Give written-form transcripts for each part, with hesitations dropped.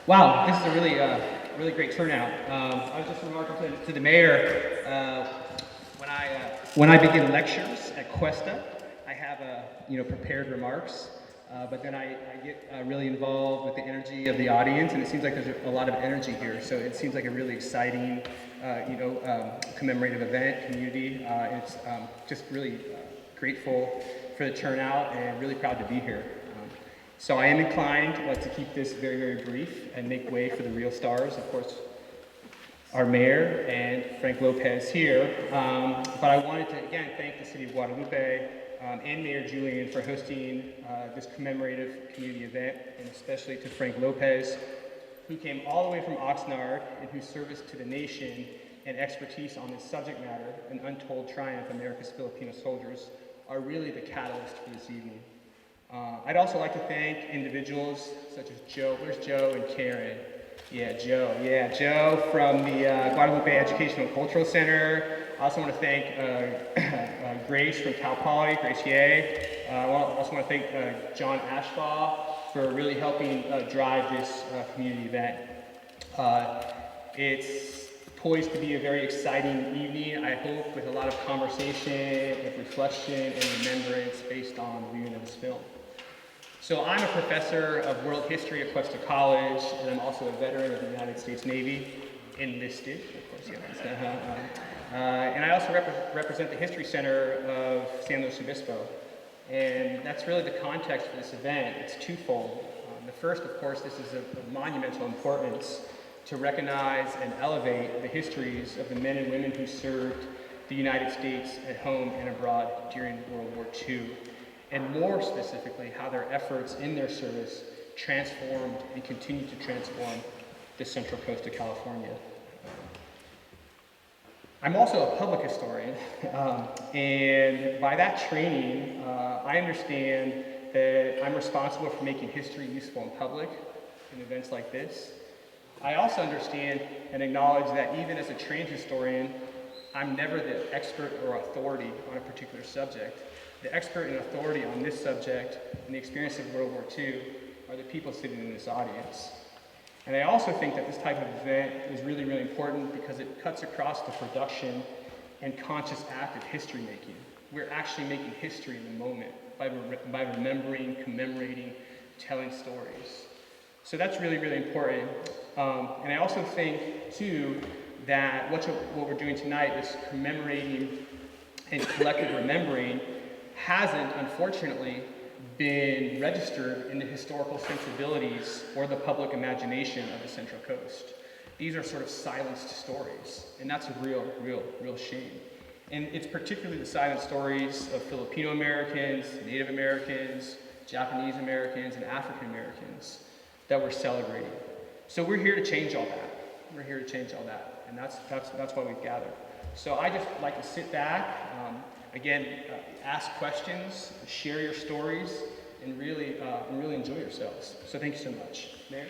Wow, this is a really great turnout. I was just remarking to the mayor, when I begin lectures at Cuesta, I have prepared remarks, but then I get really involved with the energy of the audience, and it seems like there's a lot of energy here. So it seems like a really exciting, commemorative event, community. It's just really grateful for the turnout and really proud to be here. So I am inclined to keep this very, very brief and make way for the real stars, of course, our mayor and Frank Lopez here. But I wanted to, again, thank the city of Guadalupe and Mayor Julian for hosting this commemorative community event, and especially to Frank Lopez, who came all the way from Oxnard and whose service to the nation and expertise on this subject matter, an untold triumph, America's Filipino soldiers, are really the catalyst for this evening. I'd also like to thank individuals such as Joe. Where's Joe and Karen? Yeah, Joe. Yeah, Joe from the Guadalupe Educational and Cultural Center. I also want to thank Grace from Cal Poly, Grace Ye. I also want to thank John Ashbaugh for really helping drive this community event. It's poised to be a very exciting evening, I hope, with a lot of conversation, with reflection, and remembrance based on the viewing of this film. So I'm a professor of world history at Cuesta College, and I'm also a veteran of the United States Navy, enlisted, of course, yeah. And I also represent the History Center of San Luis Obispo. And that's really the context for this event. It's twofold. The first, of course, this is of monumental importance to recognize and elevate the histories of the men and women who served the United States at home and abroad during World War II. And more specifically, how their efforts in their service transformed and continue to transform the Central Coast of California. I'm also a public historian, and by that training, I understand that I'm responsible for making history useful in public in events like this. I also understand and acknowledge that even as a trained historian, I'm never the expert or authority on a particular subject. The expert and authority on this subject and the experience of World War II are the people sitting in this audience. And I also think that this type of event is really, really important because it cuts across the production and conscious act of history making. We're actually making history in the moment by remembering, commemorating, telling stories. So that's really, really important. And I also think, too, that what we're doing tonight is commemorating and collective remembering hasn't, unfortunately, been registered in the historical sensibilities or the public imagination of the Central Coast. These are sort of silenced stories, and that's a real shame. And it's particularly the silent stories of Filipino Americans, Native Americans, Japanese Americans, and African Americans that we're celebrating. So we're here to change all that. We're here to change all that, and that's why we've gathered. So I just like to sit back, ask questions, share your stories, and really enjoy yourselves. So thank you so much. Mayor?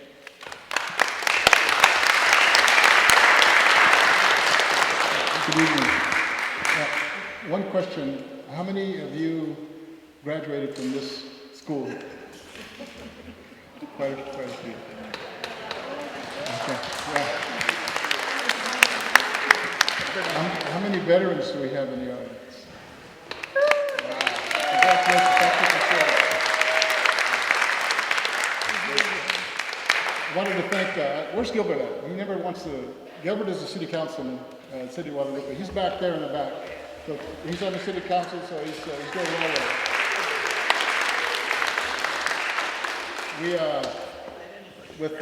Good evening. One question. How many of you graduated from this school? Quite a few. Okay. Yeah. How many veterans do we have in the audience? I wanted to thank, where's Gilbert at? He never wants to, Gilbert is the city councilman, City of Guadalupe. He's back there in the back. So he's on the city council, so he's going well with it. We, with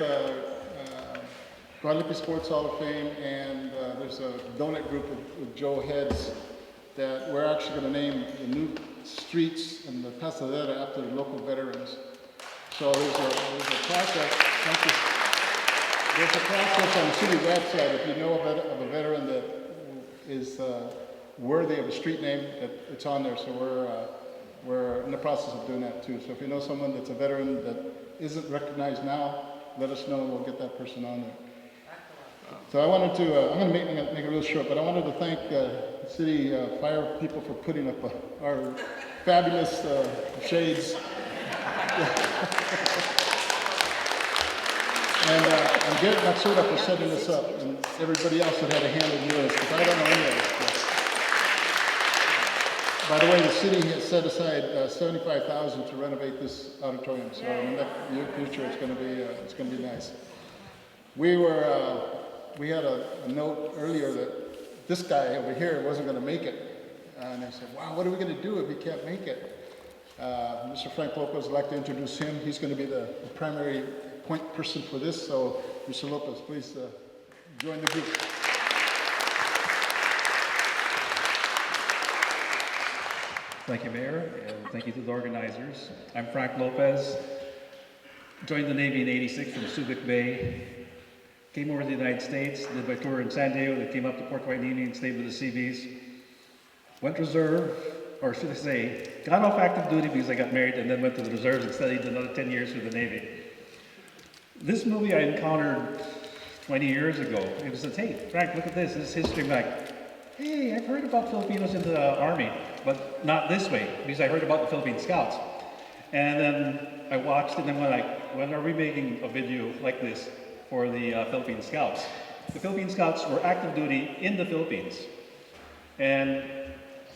Guadalupe Sports Hall of Fame, and there's a donut group with Joe heads that we're actually going to name the new streets in the Pasadena after the local veterans. So there's a process. Thank you. There's a process on the city website. If you know of a veteran that is worthy of a street name, it's on there. So we're in the process of doing that too. So if you know someone that's a veteran that isn't recognized now, let us know and we'll get that person on there. So I wanted to, I'm going to make it real short, but I wanted to thank the city fire people for putting up our fabulous shades. And And Garrett Matsuda for setting this up, and everybody else that had a hand in doing this, because I don't know any of this stuff. By the way, the city has set aside $75,000 to renovate this auditorium, so in the near future it's going to be nice. We had a note earlier that this guy over here wasn't going to make it, and they said, "Wow, what are we going to do if he can't make it?" Mr. Frank Lopez, I'd like to introduce him. He's going to be the primary point person for this. So, Mr. Lopez, please join the group. Thank you, Mayor, and thank you to the organizers. I'm Frank Lopez. Joined the Navy in '86 from Subic Bay. Came over to the United States, did my tour in San Diego, then came up to Port Hueneme and stayed with the Seabees. Went reserve, or should I say, got off active duty because I got married and then went to the reserves and studied another 10 years with the Navy. This movie I encountered 20 years ago. It was a, "Hey, Frank, look at this. This is history." I'm like, "Hey, I've heard about Filipinos in the Army, but not this way, because I heard about the Philippine Scouts." And then I watched it and went like, when are we making a video like this for the Philippine Scouts? The Philippine Scouts were active duty in the Philippines. And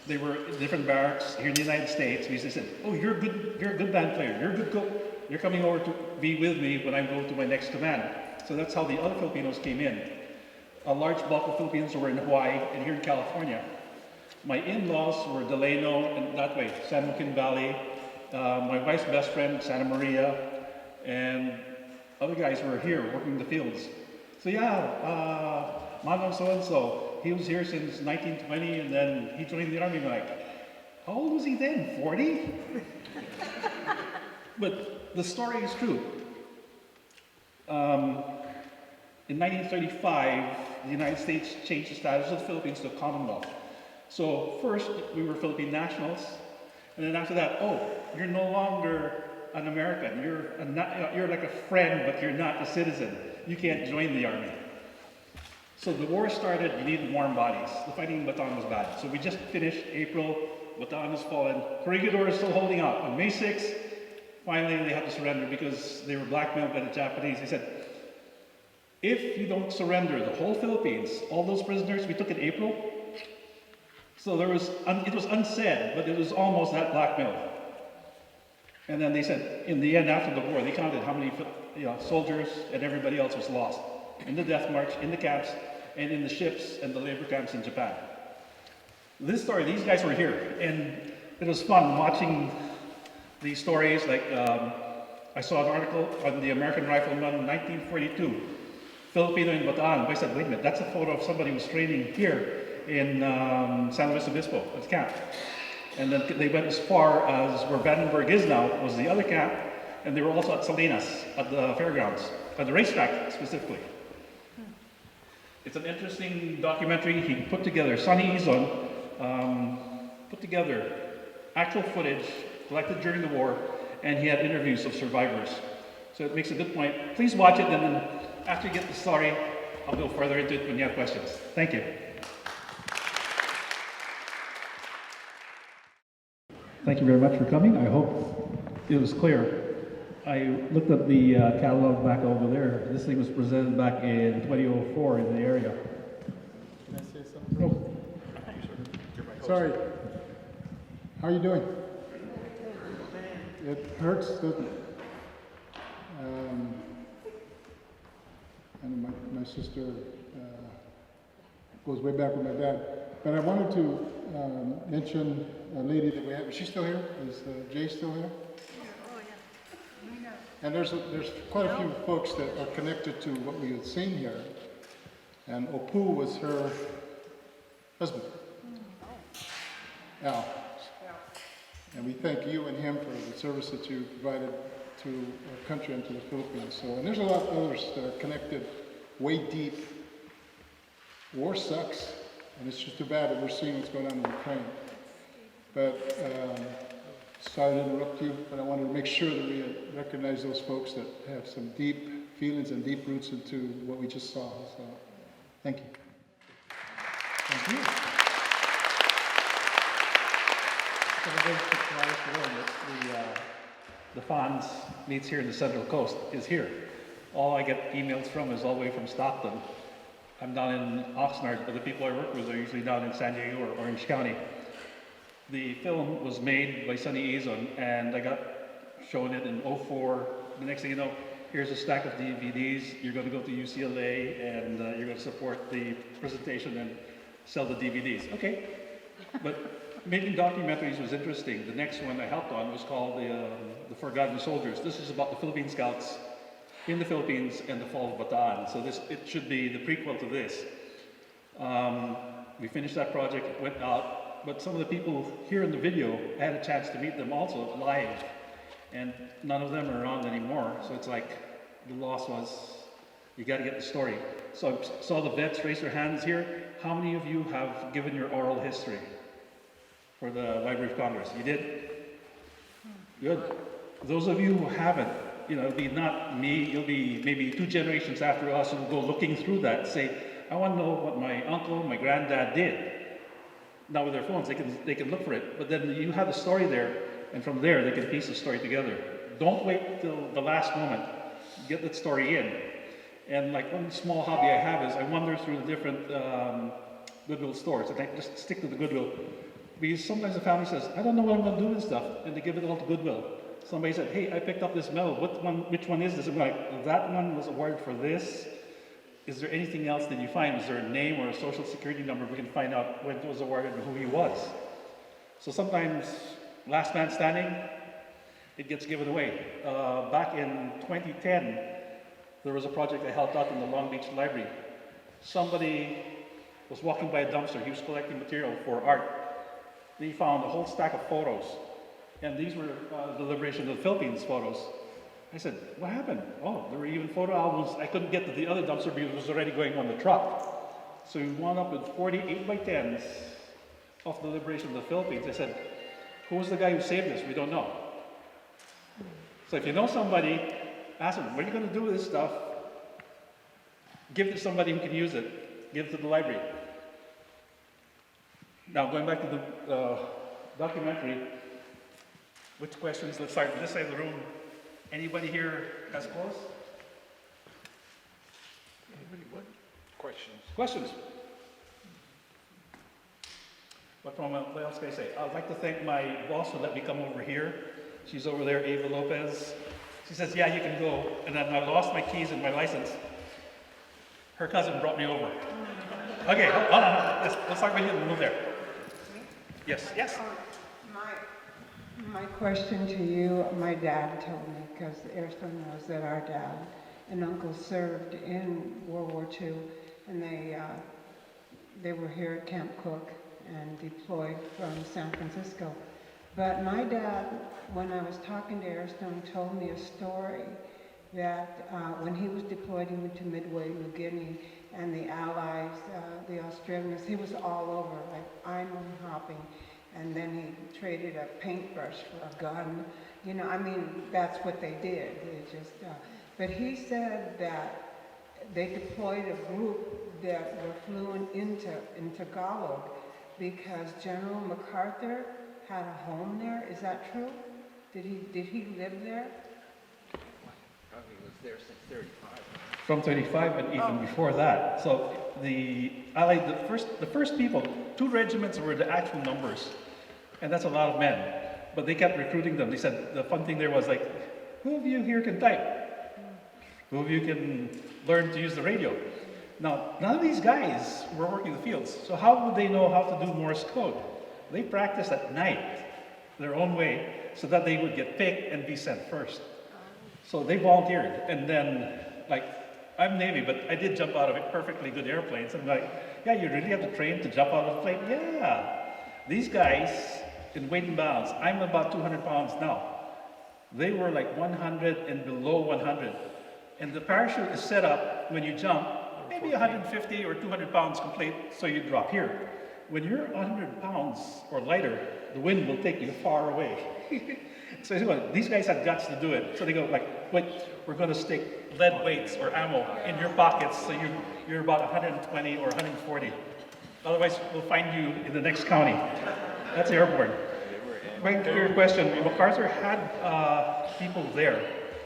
they were in different barracks here in the United States. Because they said, "Oh, you're a good band player. You're a good cook. You're coming over to be with me when I go to my next command." So that's how the other Filipinos came in. A large bulk of Filipinos were in Hawaii and here in California. My in-laws were Delano and that way, San Joaquin Valley. My wife's best friend, Santa Maria, and other guys were here working the fields. So yeah, Manong so-and-so, he was here since 1920 and then he joined the Army. I'm like, how old was he then, 40? But the story is true. In 1935, the United States changed the status of the Philippines to a Commonwealth. So first, we were Philippine nationals, and then after that, oh, you're no longer an American. You're like a friend, but you're not a citizen. You can't join the Army. So the war started, you needed warm bodies. The fighting in Bataan was bad. So we just finished April, Bataan has fallen. Corregidor is still holding out. On May 6th, finally they had to surrender because they were blackmailed by the Japanese. They said, if you don't surrender the whole Philippines, all those prisoners we took in April, so it was unsaid, but it was almost that blackmail. And then they said, in the end, after the war, they counted how many soldiers and everybody else was lost in the death march, in the camps, and in the ships and the labor camps in Japan. This story, these guys were here, and it was fun watching these stories. Like I saw an article on the American Rifleman in 1942, Filipino in Bataan. I said, wait a minute, that's a photo of somebody who was training here in San Luis Obispo, at the camp. And then they went as far as where Vandenberg is now, was the other camp, and they were also at Salinas, at the fairgrounds, at the racetrack specifically. It's an interesting documentary he put together. Sonny Izon put together actual footage collected during the war, and he had interviews of survivors. So it makes a good point. Please watch it, and then after you get the story, I'll go further into it when you have questions. Thank you. Thank you very much for coming. I hope it was clear. I looked at the catalog back over there. This thing was presented back in 2004 in the area. Can I say something? Oh. Sorry. How are you doing? It hurts, doesn't it? And my sister goes way back with my dad. But I wanted to mention a lady that we have. Is she still here? Is Jay still here? Oh, yeah. And there's quite a few folks that are connected to what we had seen here. And Opu was her husband, Al. And we thank you and him for the service that you provided to our country and to the Philippines. So, and there's a lot of others that are connected way deep. War sucks, and it's just too bad that we're seeing what's going on in Ukraine. But sorry to interrupt you, but I wanted to make sure that we recognize those folks that have some deep feelings and deep roots into what we just saw. So, thank you. Thank you. The FONS meets here in the Central Coast is here. all I get emails from is all the way from Stockton. I'm down in Oxnard, but the people I work with are usually down in San Diego or Orange County. The film was made by Sonny Azon, and I got shown it in '04. The next thing you know, here's a stack of DVDs. You're going to go to UCLA, and you're going to support the presentation and sell the DVDs. Okay, but making documentaries was interesting. The next one I helped on was called The Forgotten Soldiers. This is about the Philippine Scouts in the Philippines and the fall of Bataan. So it should be the prequel to this. We finished that project, it went out, but some of the people here in the video, I had a chance to meet them also live, and none of them are around anymore. So it's like, the loss was, you gotta get the story. So I saw the vets raise their hands here. How many of you have given your oral history for the Library of Congress? You did? Good. Those of you who haven't, it'll be not me, it'll be maybe 2 generations after us who will go looking through that, say, I want to know what my uncle, my granddad did. Now with their phones, they can look for it, but then you have the story there, and from there they can piece the story together. Don't wait till the last moment. Get that story in. And like one small hobby I have is I wander through the different Goodwill stores, and I just stick to the Goodwill. Because sometimes the family says, I don't know what I'm going to do with stuff, and they give it all to Goodwill. Somebody said, hey, I picked up this medal. Which one is this? I'm like, that one was awarded for this. Is there anything else that you find? Is there a name or a social security number we can find out when it was awarded and who he was? So sometimes, last man standing, it gets given away. Back in 2010, there was a project I helped out in the Long Beach Library. Somebody was walking by a dumpster. He was collecting material for art. He found a whole stack of photos. And these were the Liberation of the Philippines photos. I said, what happened? Oh, there were even photo albums. I couldn't get to the other dumpster because it was already going on the truck. So we wound up with 48 by 10s of the Liberation of the Philippines. I said, who was the guy who saved this? We don't know. So if you know somebody, ask them, what are you going to do with this stuff? Give it to somebody who can use it. Give it to the library. Now, going back to the documentary, which questions? Let's start with this side of the room. Anybody here has clothes? Anybody what? Questions? Questions? What else can I say? I'd like to thank my boss who let me come over here. She's over there, David Lopez. She says, yeah, you can go. And then I lost my keys and my license. Her cousin brought me over. Okay, hold on. Let's talk about you and move there. Yes, yes. My question to you, my dad told me, because Airstone knows that our dad and uncle served in World War II, and they were here at Camp Cook and deployed from San Francisco. But my dad, when I was talking to Airstone, told me a story that when he was deployed, he went to Midway, New Guinea, and the Allies, the Australians, he was all over, like island hopping. And then he traded a paintbrush for a gun. That's what they did. They just, but he said that they deployed a group that were fluent into Tagalog because General MacArthur had a home there. Is that true? Did he live there? Probably was there since 35. From 35 and even before that. So the first people, 2 regiments were the actual numbers. And that's a lot of men. But they kept recruiting them. They said the fun thing there was like, who of you here can type? Who of you can learn to use the radio? Now, none of these guys were working the fields. So how would they know how to do Morse code? They practiced at night, their own way, so that they would get picked and be sent first. So they volunteered. And then, like, I'm Navy, but I did jump out of perfectly good airplanes. I'm like, yeah, you really have to train to jump out of a plane? Yeah. These guys, in weight and balance, I'm about 200 pounds now. They were like 100 and below 100. And the parachute is set up when you jump, maybe 150 or 200 pounds complete, so you drop here. When you're 100 pounds or lighter, the wind will take you far away. So these guys had guts to do it. So they go like, wait, we're going to stick lead weights or ammo in your pockets, so you're about 120 or 140. Otherwise, we'll find you in the next county. That's airborne. Going to your question, MacArthur had people there.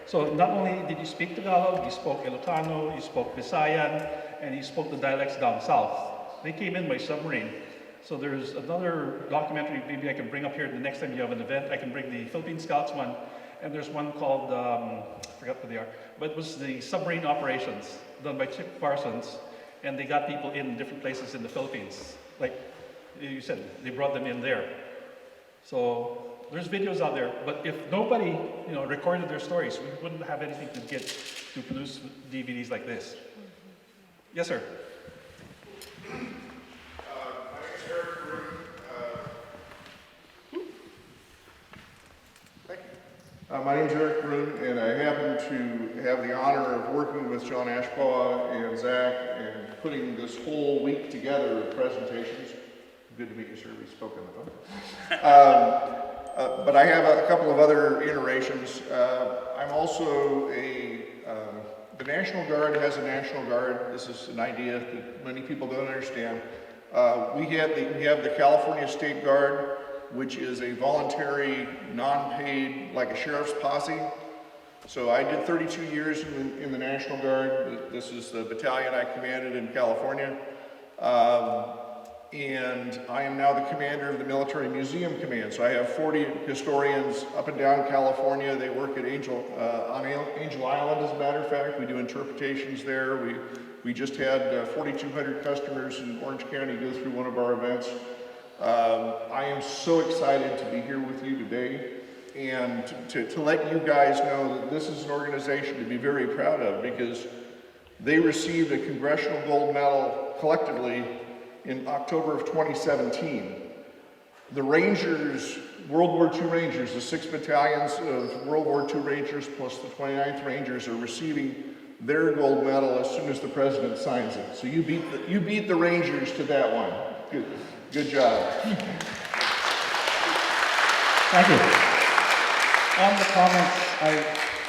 So not only did you speak Tagalog, you spoke Ilocano, you spoke Visayan, and you spoke the dialects down south. They came in by submarine. So there's another documentary maybe I can bring up here the next time you have an event. I can bring the Philippine Scouts one, and there's one called, I forgot what they are, but it was the submarine operations done by Chip Parsons, and they got people in different places in the Philippines. Like you said, they brought them in there. So there's videos out there, but if nobody, recorded their stories, we wouldn't have anything to get to produce DVDs like this. Yes, sir. My name is Eric Green. Thank you. My name is Eric Green, and I happen to have the honor of working with John Ashbaugh and Zach and putting this whole week together of presentations. Good to meet you, sir. We spoke on the phone. But I have a couple of other iterations. I'm also the National Guard has a National Guard. This is an idea that many people don't understand. We have the California State Guard, which is a voluntary, non-paid, like a sheriff's posse. So I did 32 years in the National Guard. This is the battalion I commanded in California. And I am now the commander of the Military Museum Command. So I have 40 historians up and down California. They work at Angel Island, as a matter of fact. We do interpretations there. We just had 4,200 customers in Orange County go through one of our events. I am so excited to be here with you today and to let you guys know that this is an organization to be very proud of, because they received a Congressional Gold Medal collectively in October of 2017. The Rangers, World War II Rangers, the 6 battalions of World War II Rangers plus the 29th Rangers are receiving their gold medal as soon as the president signs it. So you beat the Rangers to that one. Good job. Thank you. On the comments, I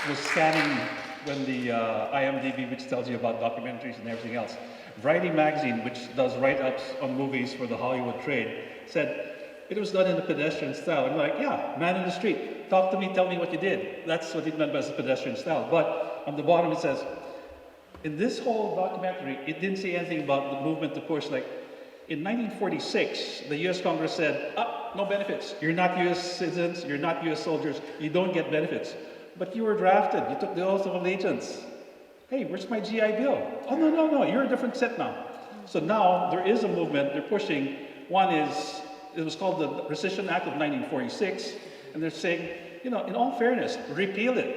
was scanning when the IMDb, which tells you about documentaries and everything else. Variety magazine, which does write-ups on movies for the Hollywood trade, said it was done in a pedestrian style. I'm like, yeah, man in the street, talk to me, tell me what you did. That's what it meant by the pedestrian style. But on the bottom it says, in this whole documentary, it didn't say anything about the movement to push. Like in 1946, the U.S. Congress said, no benefits. You're not U.S. citizens, you're not U.S. soldiers, you don't get benefits. But you were drafted, you took the oath of allegiance. Hey, where's my GI Bill? Oh, no, you're a different set now. So now there is a movement they're pushing. One is, it was called the Rescission Act of 1946, and they're saying, in all fairness, repeal it.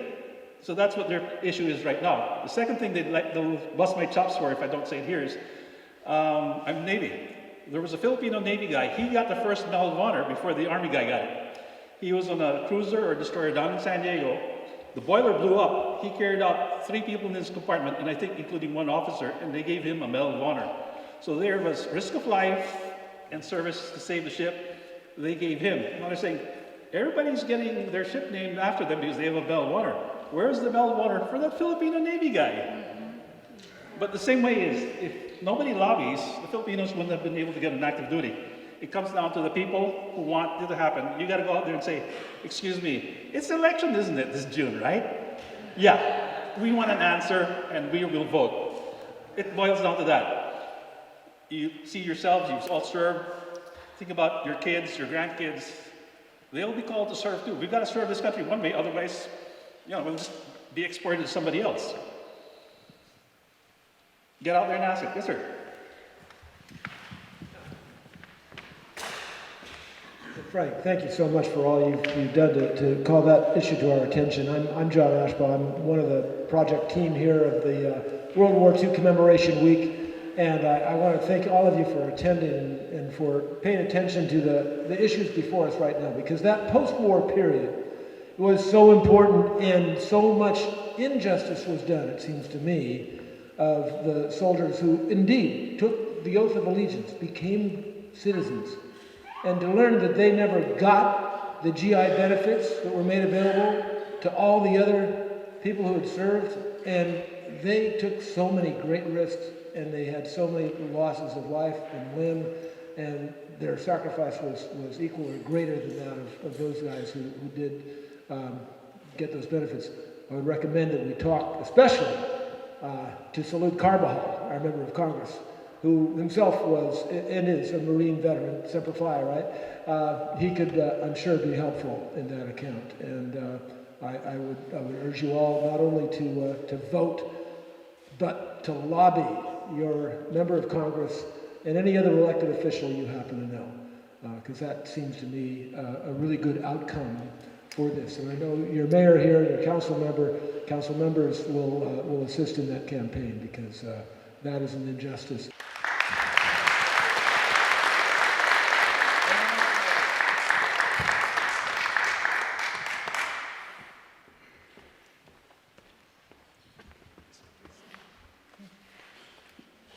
So that's what their issue is right now. The second thing they'll bust my chops for if I don't say it here is, I'm Navy. There was a Filipino Navy guy. He got the first Medal of Honor before the Army guy got it. He was on a cruiser or destroyer down in San Diego. The boiler blew up. He carried out 3 people in his compartment, and I think including 1 officer, and they gave him a Medal of Honor. So there was risk of life and service to save the ship. They gave him. Now they're saying, everybody's getting their ship named after them because they have a Medal of Honor. Where's the Medal of Honor for that Filipino Navy guy? But the same way is, if nobody lobbies, the Filipinos wouldn't have been able to get an active duty. It comes down to the people who want it to happen. You got to go out there and say, excuse me, it's election, isn't it, this June, right? Yeah, we want an answer and we will vote. It boils down to that. You see yourselves, you've all served. Think about your kids, your grandkids. They'll be called to serve too. We've got to serve this country one way, otherwise, we'll just be exported to somebody else. Get out there and ask it. Yes, sir. Frank, thank you so much for all you've done to call that issue to our attention. I'm John Ashbaugh. I'm one of the project team here of the World War II Commemoration Week, and I want to thank all of you for attending and for paying attention to the issues before us right now, because that post-war period was so important and so much injustice was done, it seems to me, of the soldiers who indeed took the oath of allegiance, became citizens, and to learn that they never got the GI benefits that were made available to all the other people who had served, and they took so many great risks, and they had so many losses of life and limb, and their sacrifice was equal or greater than that of those guys who did get those benefits. I would recommend that we talk especially to Salud Carbajal, our member of Congress, who himself was and is a Marine veteran, Semper Fi, right? He could, I'm sure, be helpful in that account. And I would urge you all not only to vote, but to lobby your member of Congress and any other elected official you happen to know, because that seems to me a really good outcome for this. And I know your mayor here, your council members will assist in that campaign, because that is an injustice.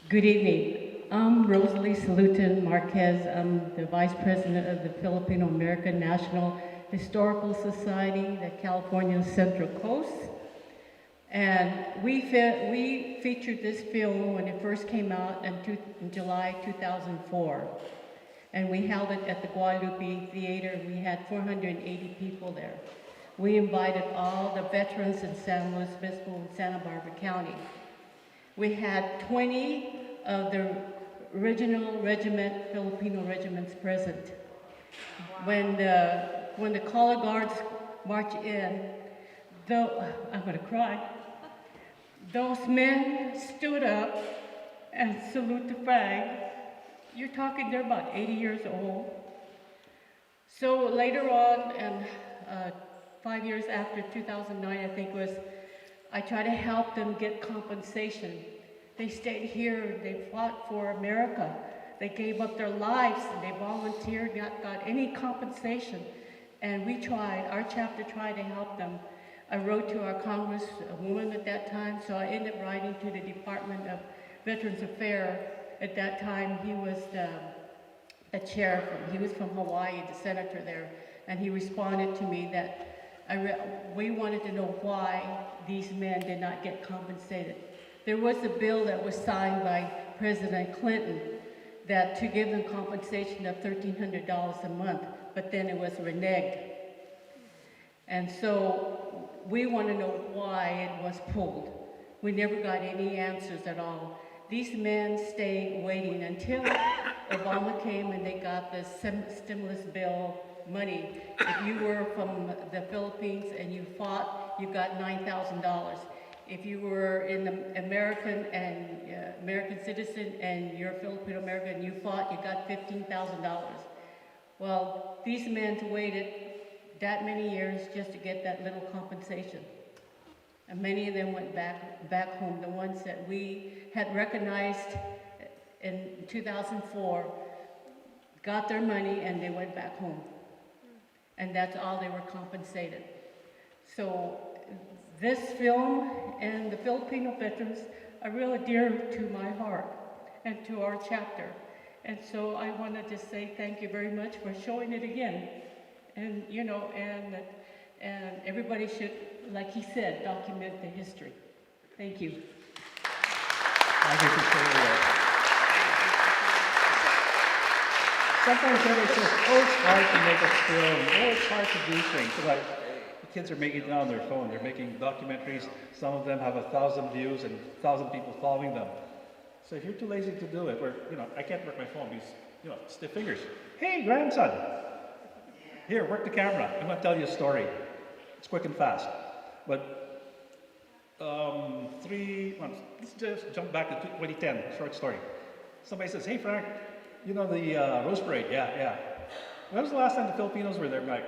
Good evening. I'm Rosalie Salutin Marquez. I'm the Vice President of the Filipino American National Historical Society, the California Central Coast. And we featured this film when it first came out in July 2004. And we held it at the Guadalupe Theater. We had 480 people there. We invited all the veterans in San Luis Obispo and Santa Barbara County. We had 20 of the original regiment, Filipino regiments present. When the color guards march in, I'm gonna cry. Those men stood up and salute the flag. You're talking, they're about 80 years old. So later on, and 5 years after 2009, I think was, I try to help them get compensation. They stayed here, they fought for America. They gave up their lives, and they volunteered, not got any compensation. And we tried, our chapter tried to help them. I wrote to our congresswoman at that time, so I ended up writing to the Department of Veterans Affairs. At that time, he was the chair, he was from Hawaii, the senator there, and he responded to me that we wanted to know why these men did not get compensated. There was a bill that was signed by President Clinton that to give them compensation of $1,300 a month, but then it was reneged. And so we want to know why it was pulled. We never got any answers at all. These men stayed waiting until Obama came and they got the stimulus bill money. If you were from the Philippines and you fought, you got $9,000. If you were an American citizen and you're Filipino American and you fought, you got $15,000. Well, these men waited that many years just to get that little compensation. And many of them went back home. The ones that we had recognized in 2004 got their money and they went back home. And that's all they were compensated. So this film and the Filipino veterans are really dear to my heart and to our chapter. And so I wanted to say thank you very much for showing it again. And, you know, and everybody should, like he said, document the history. Thank you. Thank you for sharing that. Sometimes everybody says, oh, it's hard to make a film. Oh, it's hard to do things. So like, the kids are making it on their phone. They're making documentaries. Some of them have 1,000 views and 1,000 people following them. So if you're too lazy to do it, or, you know, I can't work my phone because, you know, stiff fingers. Hey, grandson, here, work the camera. I'm going to tell you a story. It's quick and fast. But 3 months, let's just jump back to 2010, short story. Somebody says, hey, Frank, you know the Rose Parade? Yeah. When was the last time the Filipinos were there? I'm like,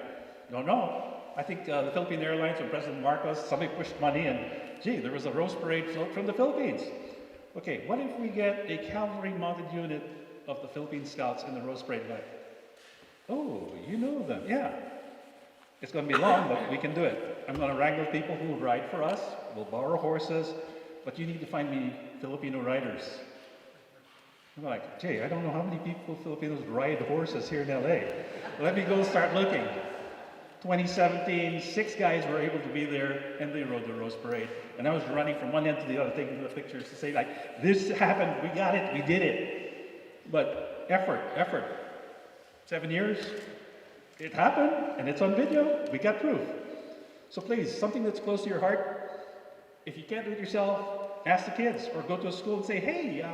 don't know. I think the Philippine Airlines and President Marcos, somebody pushed money and, gee, there was a Rose Parade float from the Philippines. Okay, what if we get a cavalry mounted unit of the Philippine Scouts in the Rose Parade? Like, oh, you know them, yeah. It's going to be long, but we can do it. I'm going to wrangle people who will ride for us. We'll borrow horses, but you need to find me Filipino riders. I'm like, gee, I don't know how many Filipinos ride horses here in LA. Let me go start looking. 2017, 6 guys were able to be there, and they rode the Rose Parade. And I was running from one end to the other, taking the pictures to say, like, this happened, we got it, we did it. But effort. 7 years, it happened, and it's on video. We got proof. So please, something that's close to your heart, if you can't do it yourself, ask the kids or go to a school and say, hey,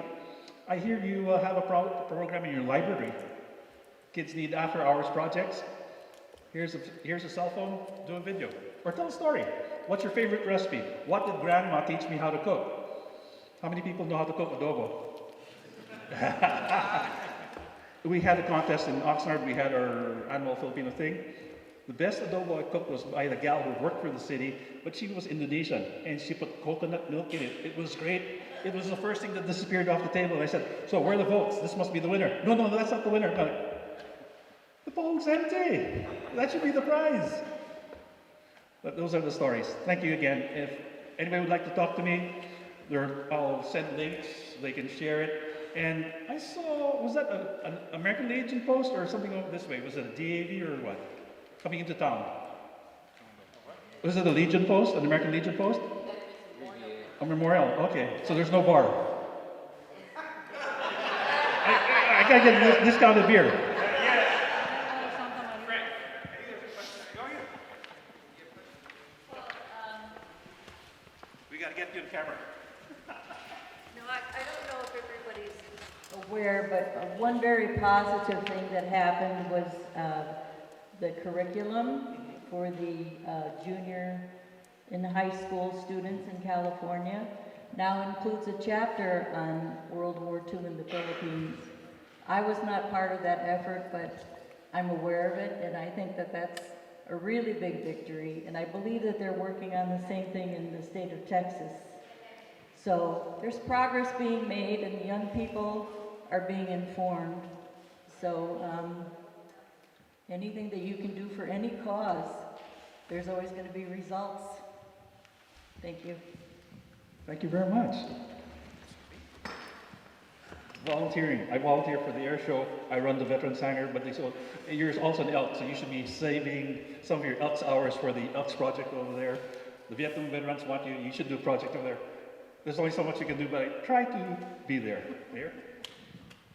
I hear you have a program in your library. Kids need after hours projects. Here's a cell phone, do a video. Or tell a story. What's your favorite recipe? What did grandma teach me how to cook? How many people know how to cook adobo? We had a contest in Oxnard. We had our annual Filipino thing. The best adobo I cooked was by the gal who worked for the city, but she was Indonesian, and she put coconut milk in it. It was great. It was the first thing that disappeared off the table. I said, so where are the votes? This must be the winner. No, that's not the winner. I'm like, the bowl's empty. That should be the prize. But those are the stories. Thank you again. If anybody would like to talk to me, I'll send links. They can share it. And I saw, was that an American Legion post or something over this way? Was it a DAV or what? Coming into town. Was it a Legion post, an American Legion post? A memorial, okay. So there's no bar. I gotta get a discounted beer. We gotta get you on camera. No, I don't know if everybody's aware, but one very positive thing that happened was the curriculum for the junior and high school students in California now includes a chapter on World War II in the Philippines. I was not part of that effort, but I'm aware of it, and I think that that's a really big victory, and I believe that they're working on the same thing in the state of Texas. So there's progress being made, and the young people are being informed. So anything that you can do for any cause, there's always going to be results. Thank you. Thank you very much. Volunteering. I volunteer for the air show. I run the Veterans Hangar, but you're also an Elks, so you should be saving some of your Elks hours for the Elks project over there. The Vietnam veterans want you. You should do a project over there. There's only so much you can do, but I try to be there. Mayor?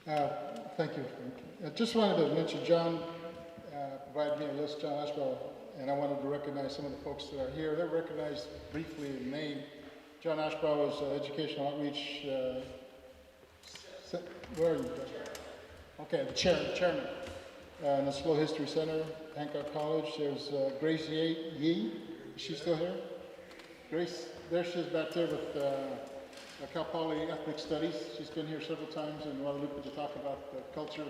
Thank you, Frank. I just wanted to mention John provided me a list, John Ashbaugh, and I wanted to recognize some of the folks that are here. They're recognized briefly in name. John Ashbaugh was Educational Outreach, where are you, John? Okay, the chairman. And the Slow History Center, Hancock College. There's Grace Yee. Is she still here? Grace, there she is back there with Cal Poly Ethnic Studies. She's been here several times in Guadalupe to talk about the culture.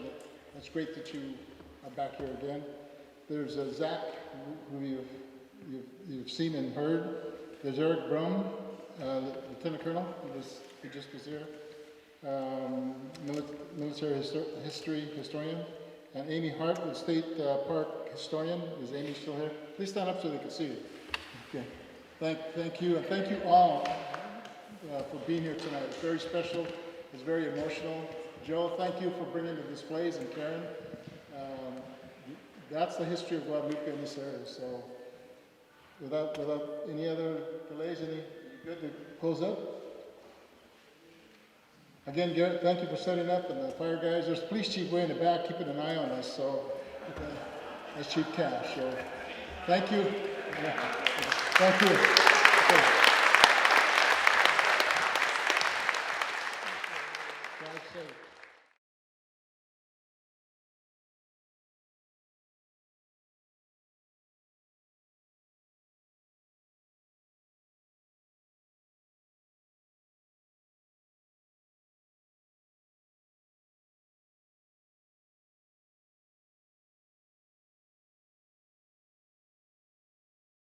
It's great that you are back here again. There's Zach, who you've seen and heard. There's Eric Brum, Lieutenant Colonel, who just was here. Military history historian. And Amy Hart, the State Park historian. Is Amy still here? Please stand up so they can see you. Okay. Thank you, and thank you all for being here tonight. It's very special. It's very emotional. Joe, thank you for bringing the displays, and Karen. That's the history of Guadalupe in this area. So, without any other delays, good to close up? Again, Garrett, thank you for setting up, and the fire guys. There's police chief way in the back keeping an eye on us. So, that's Chief Cash. So, thank you. Yeah. Thank you.